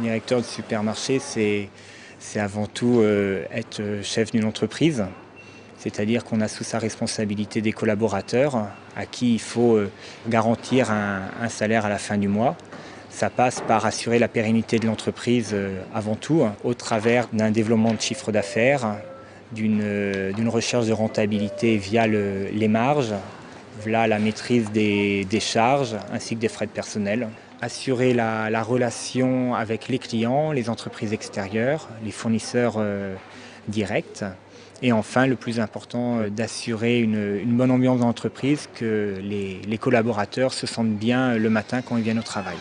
Directeur de supermarché, c'est avant tout être chef d'une entreprise. C'est-à-dire qu'on a sous sa responsabilité des collaborateurs à qui il faut garantir un salaire à la fin du mois. Ça passe par assurer la pérennité de l'entreprise avant tout, au travers d'un développement de chiffre d'affaires, d'une recherche de rentabilité via les marges, via la maîtrise des charges ainsi que des frais de personnel. Assurer la relation avec les clients, les entreprises extérieures, les fournisseurs directs. Et enfin, le plus important, d'assurer une bonne ambiance d'entreprise, que les collaborateurs se sentent bien le matin quand ils viennent au travail.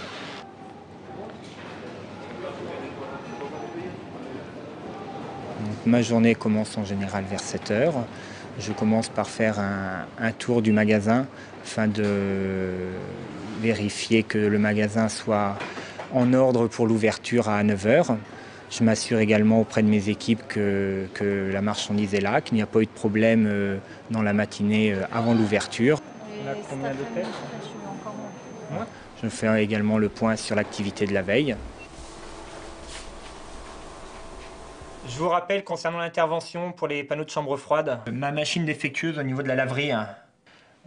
Donc, ma journée commence en général vers 7 heures. Je commence par faire un tour du magasin afin de vérifier que le magasin soit en ordre pour l'ouverture à 9 heures. Je m'assure également auprès de mes équipes que la marchandise est là, qu'il n'y a pas eu de problème dans la matinée avant l'ouverture. On a combien d'hôtels ? Je fais également le point sur l'activité de la veille. Je vous rappelle concernant l'intervention pour les panneaux de chambre froide, ma machine défectueuse au niveau de la laverie,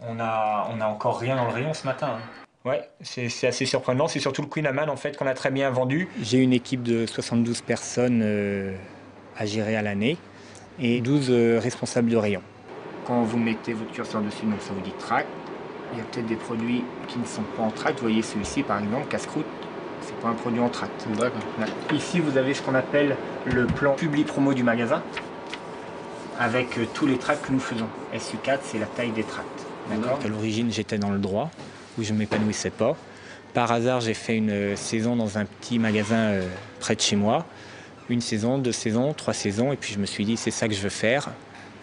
on a encore rien dans le rayon ce matin. Ouais, c'est assez surprenant, c'est surtout le Queen Amman en fait qu'on a très bien vendu. J'ai une équipe de 72 personnes à gérer à l'année et 12 responsables de rayon. Quand vous mettez votre curseur dessus, donc ça vous dit track, il y a peut-être des produits qui ne sont pas en tract. Vous voyez celui-ci par exemple, casse-croûte. C'est pas un produit en tract. D'accord. Ici, vous avez ce qu'on appelle le plan public promo du magasin avec tous les tracts que nous faisons. SU4, c'est la taille des tracts. D'accord. À l'origine, j'étais dans le droit, où je ne m'épanouissais pas. Par hasard, j'ai fait une saison dans un petit magasin près de chez moi. Une saison, 2 saisons, 3 saisons, et puis je me suis dit, c'est ça que je veux faire.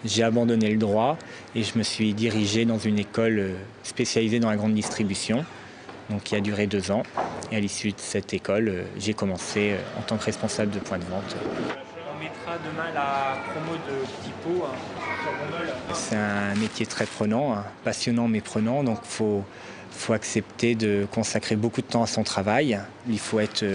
J'ai abandonné le droit et je me suis dirigé dans une école spécialisée dans la grande distribution. Donc, qui a duré 2 ans. Et à l'issue de cette école, j'ai commencé en tant que responsable de point de vente. On mettra demain la promo de petits pots sur gondole. C'est un métier très prenant, passionnant mais prenant. Donc, faut accepter de consacrer beaucoup de temps à son travail. Il faut être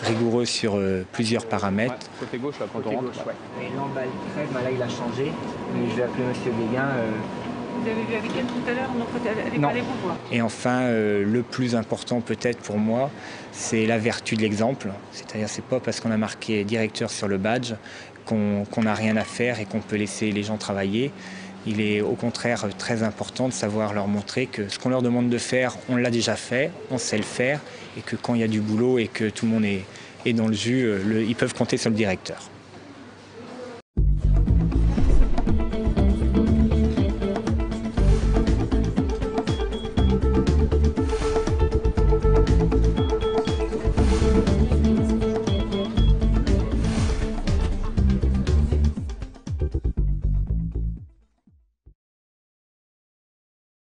rigoureux sur plusieurs paramètres. Ouais, côté gauche, là, quand on rentre. Ouais. Et l'emballe crème, là, il a changé. Mais je vais appeler Monsieur Guéguin. Vous avez vu avec elle tout à l'heure, Non. allez vous voir. Et enfin, le plus important peut-être pour moi, c'est la vertu de l'exemple. C'est-à-dire, c'est pas parce qu'on a marqué directeur sur le badge qu'on n'a rien à faire et qu'on peut laisser les gens travailler. Il est au contraire très important de savoir leur montrer que ce qu'on leur demande de faire, on l'a déjà fait, on sait le faire, et que quand il y a du boulot et que tout le monde est dans le jus, ils peuvent compter sur le directeur.